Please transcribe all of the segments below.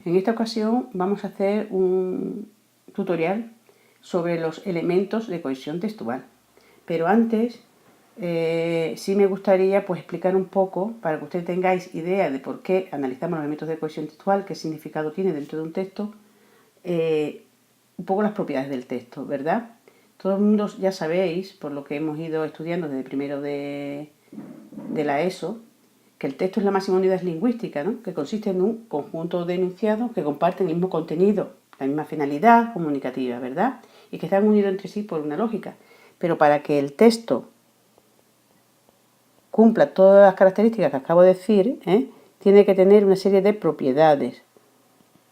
En esta ocasión vamos a hacer un tutorial sobre los elementos de cohesión textual. Pero antes sí me gustaría explicar un poco, para que ustedes tengáis idea de por qué analizamos los elementos de cohesión textual, qué significado tiene dentro de un texto, un poco las propiedades del texto, ¿verdad? Todo el mundo ya sabéis, por lo que hemos ido estudiando desde primero de la ESO, que el texto es la máxima unidad lingüística, ¿no? Que consiste en un conjunto de enunciados que comparten el mismo contenido, la misma finalidad comunicativa, ¿verdad? Y que están unidos entre sí por una lógica. Pero para que el texto cumpla todas las características que acabo de decir, tiene que tener una serie de propiedades.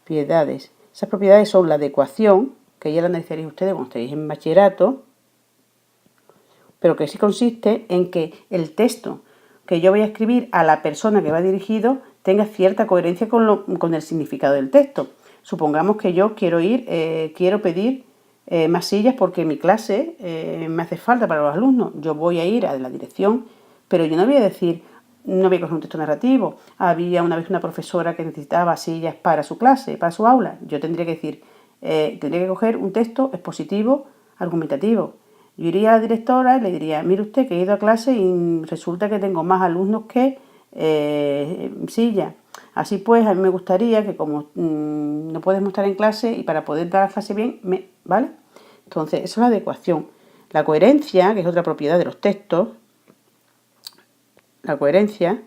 Esas propiedades son la adecuación, que ya la analizaréis ustedes cuando estéis en bachillerato, pero que sí consiste en que el texto que yo voy a escribir a la persona que va dirigido tenga cierta coherencia con el significado del texto. Supongamos que yo quiero pedir más sillas porque en mi clase me hace falta para los alumnos. Yo voy a ir a la dirección, pero yo no voy a decir, no voy a coger un texto narrativo. Había una vez una profesora que necesitaba sillas para su clase, para su aula. Yo tendría que decir, tendría que coger un texto expositivo, argumentativo. Yo iría a la directora y le diría, mire usted que he ido a clase y resulta que tengo más alumnos que sillas. Así pues, a mí me gustaría que como no podemos estar en clase y para poder dar la clase bien, ¿vale? Entonces, eso es la adecuación. La coherencia, que es otra propiedad de los textos, la coherencia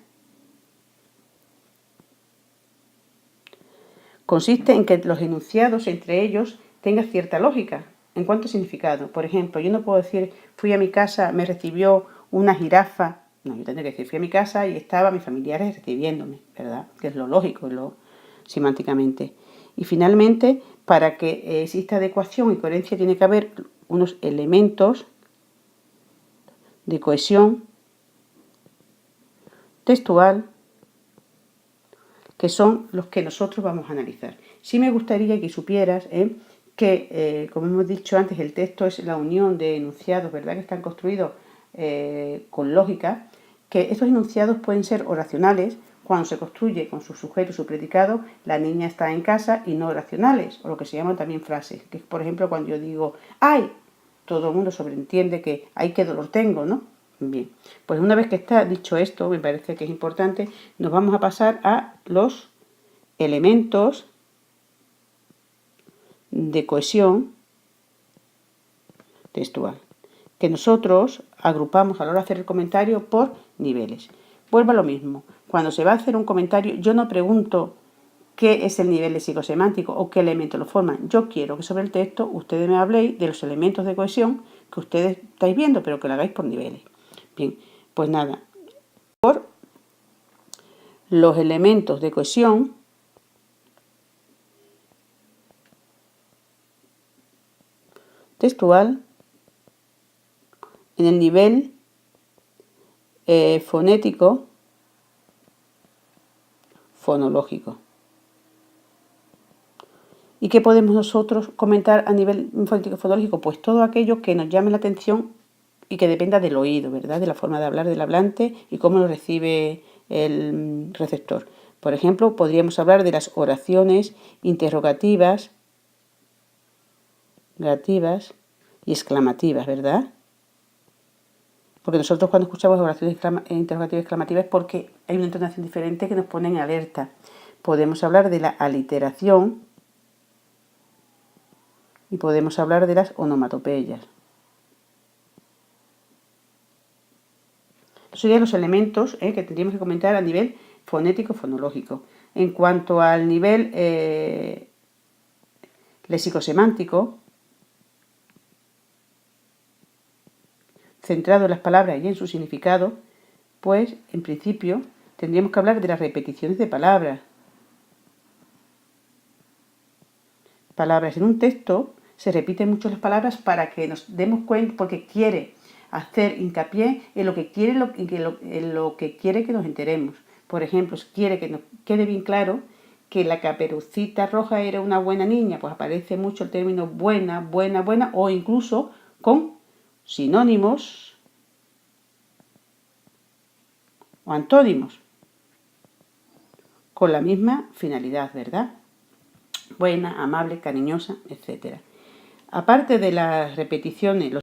consiste en que los enunciados entre ellos tengan cierta lógica en cuanto a significado. Por ejemplo, yo no puedo decir, fui a mi casa, me recibió una jirafa. No, yo tendría que decir, fui a mi casa y estaban mis familiares recibiéndome, ¿verdad? Que es lo lógico, semánticamente. Y finalmente, para que exista adecuación y coherencia, tiene que haber unos elementos de cohesión textual que son los que nosotros vamos a analizar. Sí me gustaría que supieras que, como hemos dicho antes, el texto es la unión de enunciados, ¿verdad?, que están construidos con lógica, que estos enunciados pueden ser oracionales cuando se construye con su sujeto y su predicado, la niña está en casa, y no oracionales, o lo que se llaman también frases, que es, por ejemplo, cuando yo digo, ¡ay!, todo el mundo sobreentiende que ¡ay, qué dolor tengo!, ¿no? Bien, pues una vez que está dicho esto, me parece que es importante, nos vamos a pasar a los elementos de cohesión textual, que nosotros agrupamos a la hora de hacer el comentario por niveles. Vuelvo a lo mismo, cuando se va a hacer un comentario, yo no pregunto qué es el nivel lexicosemántico o qué elementos lo forman. Yo quiero que sobre el texto ustedes me habléis de los elementos de cohesión que ustedes estáis viendo, pero que lo hagáis por niveles. Bien, pues nada, por los elementos de cohesión textual en el nivel fonético fonológico. ¿Y qué podemos nosotros comentar a nivel fonético fonológico? Pues todo aquello que nos llame la atención y que dependa del oído, ¿verdad?, de la forma de hablar del hablante y cómo lo recibe el receptor. Por ejemplo, podríamos hablar de las oraciones interrogativas, negativas y exclamativas, ¿verdad? Porque nosotros cuando escuchamos oraciones interrogativas y exclamativas es porque hay una entonación diferente que nos pone en alerta. Podemos hablar de la aliteración y podemos hablar de las onomatopeyas. Esos serían los elementos que tendríamos que comentar a nivel fonético-fonológico. En cuanto al nivel lexicosemántico, centrado en las palabras y en su significado, pues en principio tendríamos que hablar de las repeticiones de palabras. Palabras en un texto se repiten mucho las palabras para que nos demos cuenta, porque quiere hacer hincapié en lo que quiere, en lo que quiere que nos enteremos. Por ejemplo, si quiere que nos quede bien claro que la Caperucita Roja era una buena niña, pues aparece mucho el término buena, buena, buena, o incluso con sinónimos o antónimos, con la misma finalidad, ¿verdad? buena, amable, cariñosa, etc. Aparte de las repeticiones,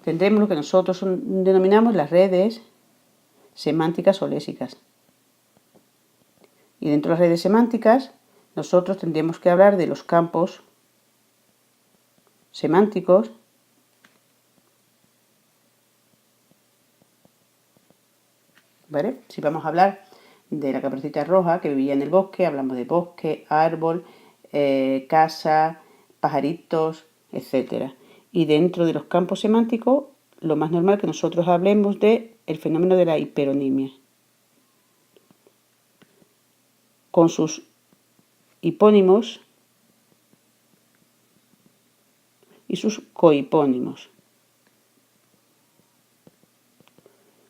tendremos lo que nosotros denominamos las redes semánticas o léxicas. Y dentro de las redes semánticas, nosotros tendremos que hablar de los campos semánticos, ¿vale? Si vamos a hablar de la caperucita roja que vivía en el bosque, hablamos de bosque, árbol, casa, pajaritos, etc. Y dentro de los campos semánticos, lo más normal es que nosotros hablemos del fenómeno de la hiperonimia, con sus hipónimos y sus cohipónimos.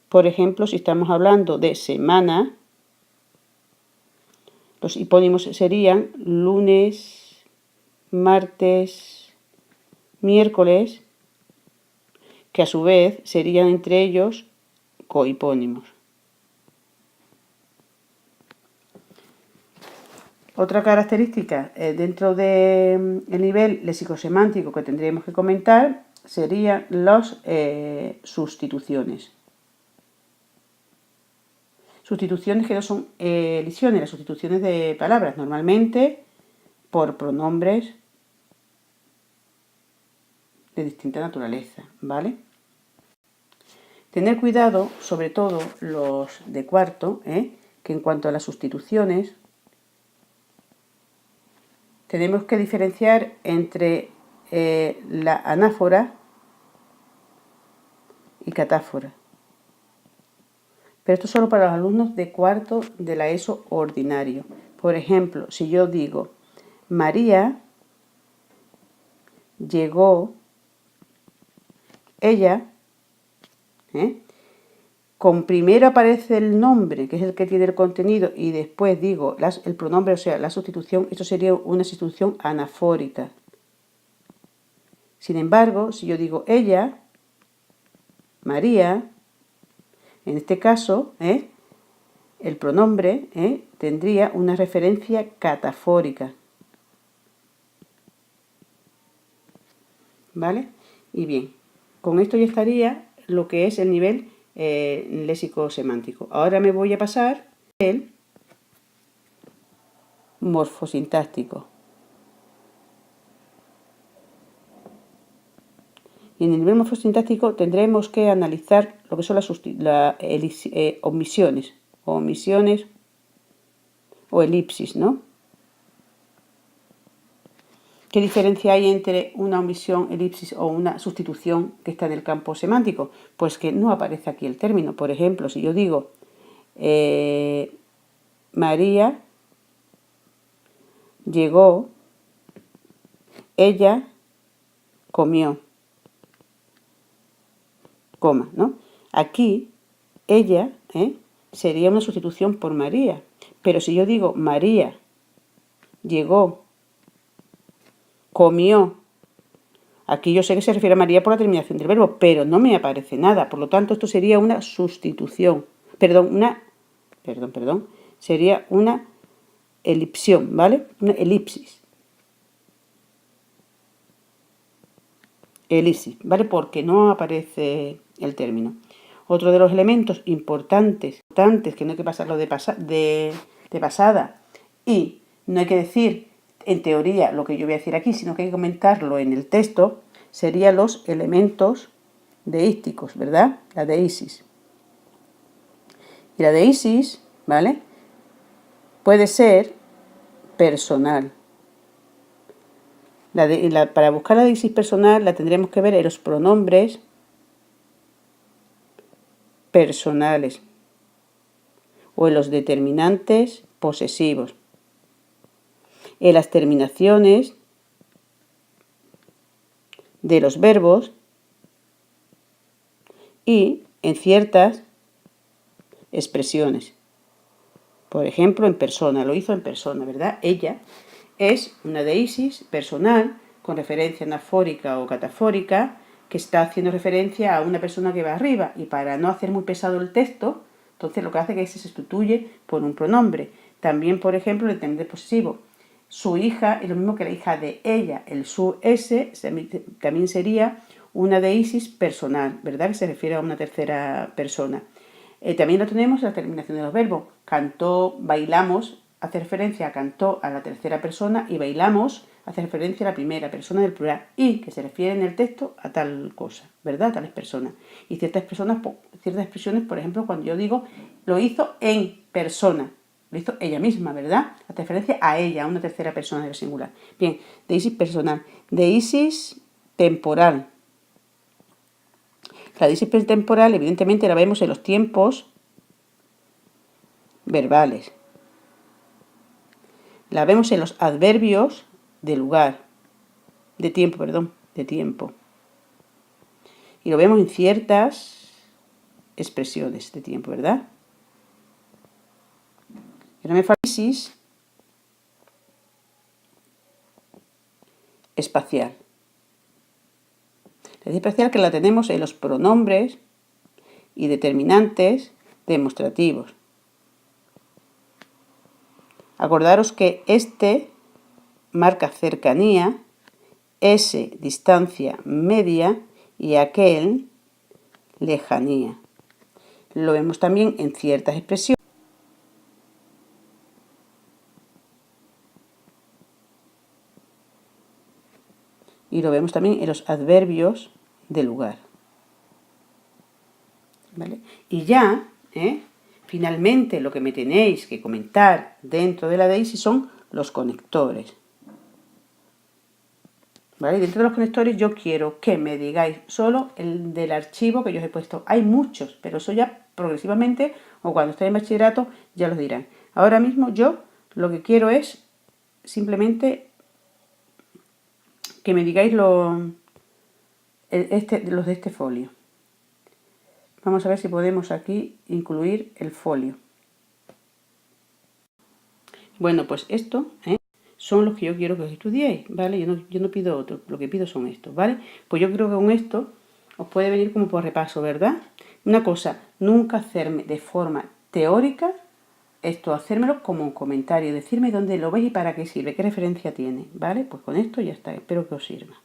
Por ejemplo, si estamos hablando de semana, los hipónimos serían lunes, martes, miércoles, que a su vez serían entre ellos cohipónimos. Otra característica dentro del nivel léxico-semántico que tendríamos que comentar serían las sustituciones. Sustituciones que no son elisiones, las sustituciones de palabras, normalmente por pronombres de distinta naturaleza, ¿vale? Tener cuidado, sobre todo los de cuarto, que en cuanto a las sustituciones, tenemos que diferenciar entre la anáfora y catáfora. Pero esto es solo para los alumnos de cuarto de la ESO ordinario. Por ejemplo, si yo digo, María llegó, ella, con primero aparece el nombre, que es el que tiene el contenido, y después digo el pronombre, o sea, la sustitución, esto sería una sustitución anafórica. Sin embargo, si yo digo ella, María, en este caso, el pronombre tendría una referencia catafórica. ¿Vale? Y bien, con esto ya estaría lo que es el nivel léxico-semántico. Ahora me voy a pasar al morfosintáctico. Y en el nivel morfosintáctico tendremos que analizar lo que son las omisiones o elipsis, ¿no? ¿Qué diferencia hay entre una omisión, elipsis o una sustitución que está en el campo semántico? Pues que no aparece aquí el término. Por ejemplo, si yo digo María llegó, ella comió, coma, ¿no? Aquí, ella sería una sustitución por María. Pero si yo digo María llegó, comió, aquí yo sé que se refiere a María por la terminación del verbo, pero no me aparece nada. Por lo tanto, esto sería una sustitución. Sería una elipsión, ¿vale? Una elipsis. Elipsis, ¿vale? Porque no aparece el término. Otro de los elementos importantes que no hay que pasarlo de pasada y no hay que decir en teoría lo que yo voy a decir aquí, sino que hay que comentarlo en el texto, serían los elementos deísticos, ¿verdad? La deísis. Y la deísis, ¿vale? Puede ser personal. Para buscar la deísis personal la tendremos que ver en los pronombres personales o en los determinantes posesivos, en las terminaciones de los verbos y en ciertas expresiones. Por ejemplo, en persona, lo hizo en persona, ¿verdad? Ella es una deísis personal con referencia anafórica o catafórica que está haciendo referencia a una persona que va arriba, y para no hacer muy pesado el texto, entonces lo que hace es que se sustituye por un pronombre. También, por ejemplo, el determinante posesivo. su hija es lo mismo que la hija de ella. El su S también sería una deisis personal, ¿verdad? Que se refiere a una tercera persona. También lo tenemos en la terminación de los verbos. Cantó, bailamos, hace referencia a cantó a la tercera persona y bailamos hace referencia a la primera persona del plural y que se refiere en el texto a tal cosa, ¿verdad? A tales personas. Y ciertas expresiones, por ejemplo, cuando yo digo lo hizo en persona, lo hizo ella misma, ¿verdad? Hace referencia a ella, a una tercera persona del singular. Bien, deisis personal. Deisis temporal. La deisis temporal, evidentemente, la vemos en los tiempos verbales. La vemos en los adverbios de lugar, de tiempo. Y lo vemos en ciertas expresiones de tiempo, ¿verdad? Y no me falta deisis espacial. La deisis espacial que la tenemos en los pronombres y determinantes demostrativos. Acordaros que este marca cercanía, S distancia media y aquel lejanía. Lo vemos también en ciertas expresiones. Y lo vemos también en los adverbios de lugar. ¿Vale? Y ya, finalmente lo que me tenéis que comentar dentro de la deisis son los conectores. ¿Vale? Dentro de los conectores yo quiero que me digáis solo el del archivo que yo os he puesto. Hay muchos, pero eso ya progresivamente o cuando estéis en bachillerato ya los dirán. Ahora mismo yo lo que quiero es simplemente que me digáis los de este folio. Vamos a ver si podemos aquí incluir el folio. Bueno, pues esto son los que yo quiero que os estudiéis, ¿vale? Yo no pido otro, lo que pido son estos, ¿vale? Pues yo creo que con esto os puede venir como por repaso, ¿verdad? Una cosa, nunca hacerme de forma teórica esto, hacérmelo como un comentario, decirme dónde lo veis y para qué sirve, qué referencia tiene, ¿vale? Pues con esto ya está, espero que os sirva.